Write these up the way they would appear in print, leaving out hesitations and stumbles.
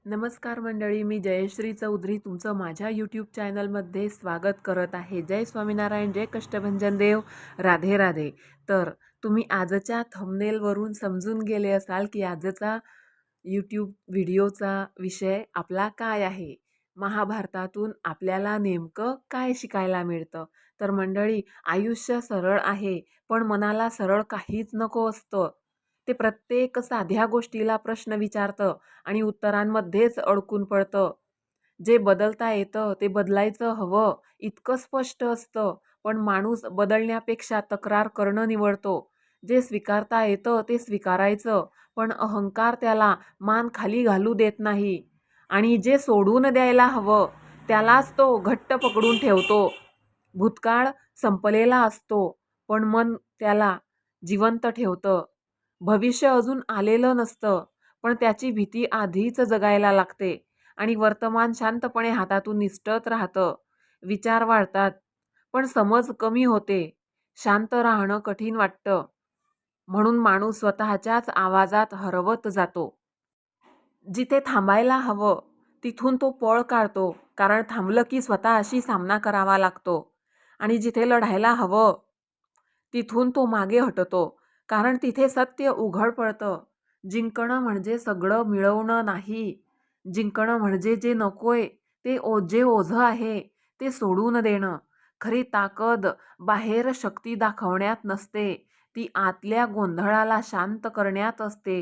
नमस्कार मंडळी, मी जयश्री चौधरी तुमचं माझ्या यूट्यूब चॅनलमध्ये स्वागत करत आहे. जय स्वामीनारायण, जय कष्टभंजन देव, राधे राधे. तर तुम्ही आजच्या थंबनेलवरून समजून गेले असाल की आजचा यूट्यूब व्हिडिओचा विषय आपला काय आहे. महाभारतातून आपल्याला नेमकं काय शिकायला मिळतं. तर मंडळी, आयुष्य सरळ आहे, पण मनाला सरळ काहीच नको असतं. ते प्रत्येक साध्या गोष्टीला प्रश्न विचारतं आणि उत्तरांमध्येच अडकून पडतं. जे बदलता येतं ते बदलायचं हवं इतकं स्पष्ट असतं, पण माणूस बदलण्यापेक्षा तक्रार करणं निवडतो. जे स्वीकारता येतं ते स्वीकारायचं, पण अहंकार त्याला मान खाली घालू देत नाही. आणि जे सोडून द्यायला हवं त्यालाच तो घट्ट पकडून ठेवतो. भूतकाळ संपलेला असतो, पण मन त्याला जिवंत ठेवतं. भविष्य अजून आलेलं नसतं, पण त्याची भीती आधीच जगायला लागते आणि वर्तमान शांतपणे हातातून निसटत राहतं. विचार वाढतात, पण समज कमी होते. शांत राहणं कठीण वाटतं, म्हणून माणूस स्वतःच्याच आवाजात हरवत जातो. जिथे थांबायला हवं, तिथून तो पळ काढतो, कारण थांबलं की स्वतःशी सामना करावा लागतो. आणि जिथे लढायला हवं, तिथून तो मागे हटतो, कारण तिथे सत्य उघड पडतं. जिंकणं म्हणजे सगळं मिळवणं नाही. जिंकणं म्हणजे जे नकोय, जे ओझं आहे, ते सोडून देणं. खरी ताकद बाहेर शक्ती दाखवण्यात नसते, ती आतल्या गोंधळाला शांत करण्यात असते.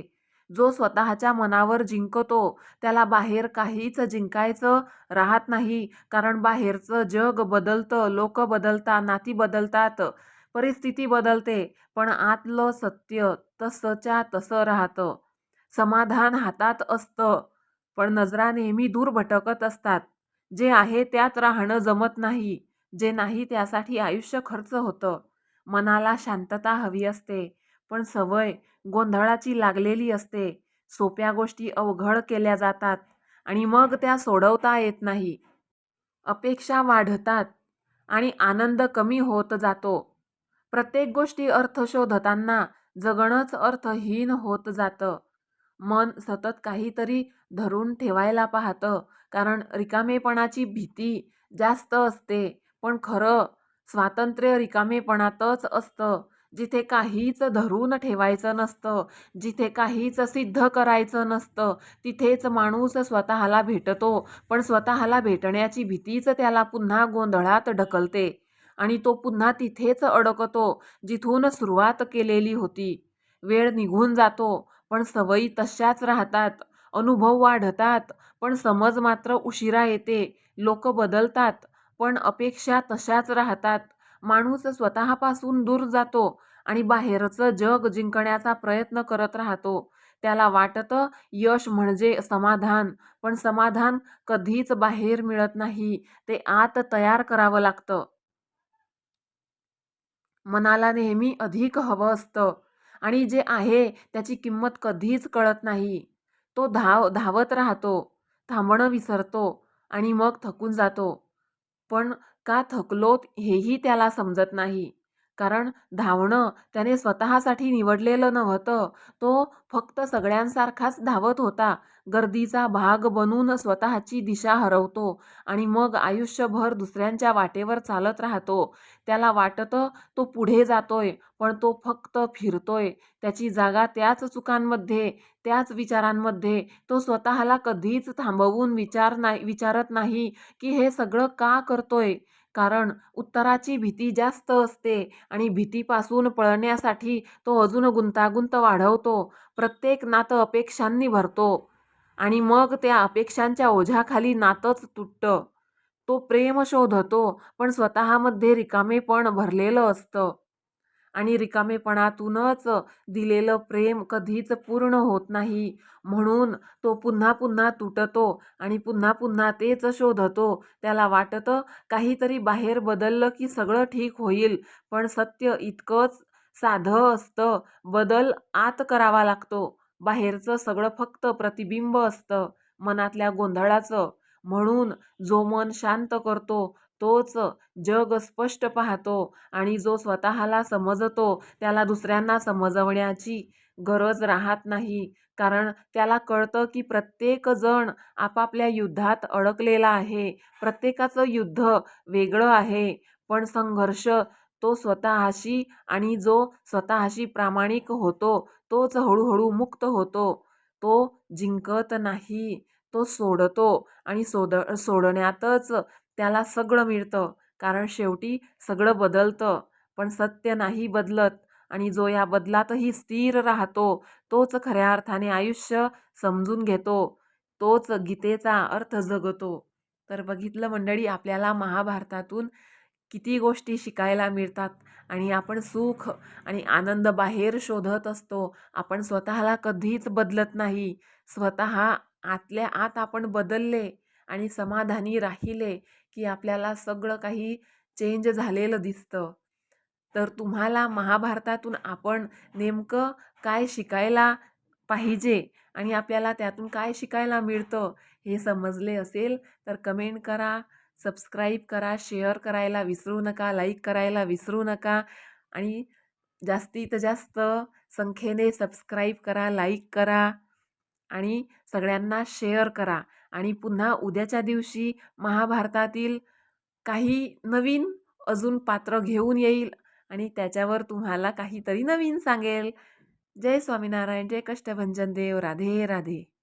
जो स्वतःच्या मनावर जिंकतो, त्याला बाहेर काहीच जिंकायचं राहत नाही. कारण बाहेरचं जग बदलतं, लोक बदलतात, नाती बदलतात, परिस्थिती बदलते, पण आतलं सत्य तसंच्या तसं राहतं. समाधान हातात असतं, पण नजरा नेहमी दूर भटकत असतात. जे आहे त्यात राहणं जमत नाही, जे नाही त्यासाठी आयुष्य खर्च होतं. मनाला शांतता हवी असते, पण सवय गोंधळाची लागलेली असते. सोप्या गोष्टी अवघड केल्या जातात आणि मग त्या सोडवता येत नाही. अपेक्षा वाढतात आणि आनंद कमी होत जातो. प्रत्येक गोष्टी अर्थ शोधताना जगणंच अर्थहीन होत जातं. मन सतत काहीतरी धरून ठेवायला पाहतं, कारण रिकामेपणाची भीती जास्त असते. पण खरं स्वातंत्र्य रिकामेपणातच असतं, जिथे काहीच धरून ठेवायचं नसतं, जिथे काहीच सिद्ध करायचं नसतं. तिथेच माणूस स्वतःला भेटतो, पण स्वतःला भेटण्याची भीतीच त्याला पुन्हा गोंधळात ढकलते आणि तो पुन्हा तिथेच अडकतो, जिथून सुरुवात केलेली होती. वेळ निघून जातो, पण सवयी तशाच राहतात. अनुभव वाढतात, पण समज मात्र उशिरा येते. लोक बदलतात, पण अपेक्षा तशाच राहतात. माणूस स्वतःपासून दूर जातो आणि बाहेरचं जग जिंकण्याचा प्रयत्न करत राहतो. त्याला वाटतं यश म्हणजे समाधान, पण समाधान कधीच बाहेर मिळत नाही, ते आत तयार करावं लागतं. मनाला नेहमी अधिक हवं असतं आणि जे आहे त्याची किंमत कधीच कळत नाही. तो धावत राहतो, थांबणं विसरतो आणि मग थकून जातो. पण का थकलोत हेही त्याला समजत नाही. कारण धावणं त्याने स्वतःसाठी निवडलेलं नव्हतं. तो फक्त सगळ्यांसारखाच धावत होता. गर्दीचा भाग बनून स्वतःची दिशा हरवतो आणि मग आयुष्यभर दुसऱ्यांच्या वाटेवर चालत राहतो. त्याला वाटतं तो पुढे जातोय, पण तो फक्त फिरतोय. त्याची जागा त्याच चुकांमध्ये, त्याच विचारांमध्ये. तो स्वतःला कधीच थांबवून विचारत नाही की हे सगळं का करतोय? कारण उत्तराची भीती जास्त असते आणि भीतीपासून पळण्यासाठी तो अजून गुंतागुंत वाढवतो. प्रत्येक नातं अपेक्षांनी भरतो आणि मग त्या अपेक्षांच्या ओझ्याखाली नातंच तुटतं. तो प्रेम शोधतो, पण स्वतःमध्ये रिकामेपण भरलेलं असतं आणि रिकामेपणातूनच दिलेलं प्रेम कधीच पूर्ण होत नाही. म्हणून तो पुन्हा पुन्हा तुटतो आणि पुन्हा पुन्हा तेच शोधतो. त्याला वाटतं काहीतरी बाहेर बदललं की सगळं ठीक होईल, पण सत्य इतकंच साधं असतं. बदल आत करावा लागतो. बाहेरचं सगळं फक्त प्रतिबिंब असतं मनातल्या गोंधळाचं. म्हणून जो मन शांत करतो तोच जग स्पष्ट पाहतो आणि जो स्वतःला समजतो त्याला दुसऱ्यांना समजवण्याची गरज राहत नाही. कारण त्याला कळतं की प्रत्येक जण आपापल्या युद्धात अडकलेला आहे. प्रत्येकाचं युद्ध वेगळं आहे, पण संघर्ष तो स्वतःशी आणि जो स्वतःशी प्रामाणिक होतो, तोच हळूहळू मुक्त होतो. तो जिंकत नाही, तो सोडतो आणि सोडण्यातच त्याला सगळं मिळतं. कारण शेवटी सगळं बदलतं, पण सत्य नाही बदलत आणि जो या बदलातही स्थिर राहतो, तोच खऱ्या अर्थाने आयुष्य समजून घेतो, तोच गीतेचा अर्थ जगतो. तर बघितलं मंडळी, आपल्याला महाभारतातून किती गोष्टी शिकायला मिळतात आणि आपण सुख आणि आनंद बाहेर शोधत असतो. आपण स्वतःला कधीच बदलत नाही. स्वतः आतल्या आत आपण बदलले आणि समाधानी राहिले, की आपल्याला सगळं काही चेंज झालेलं दिसतं. तर तुम्हाला महाभारतातून आपण नेमकं काय शिकायला पाहिजे आणि आपल्याला त्यातून काय शिकायला मिळतं हे समजले असेल तर कमेंट करा, सबस्क्राईब करा, शेअर करायला विसरू नका, लाईक करायला विसरू नका आणि जास्तीत जास्त संख्येने सबस्क्राईब करा, लाईक करा आणि सगळ्यांना शेअर करा. आणि पुन्हा उद्याच्या दिवशी महाभारतातील काही नवीन अजून पात्र घेऊन येईल आणि त्याच्यावर तुम्हाला काहीतरी नवीन सांगेल. जय स्वामीनारायण, जय कष्टभंजन देव. राधे राधे.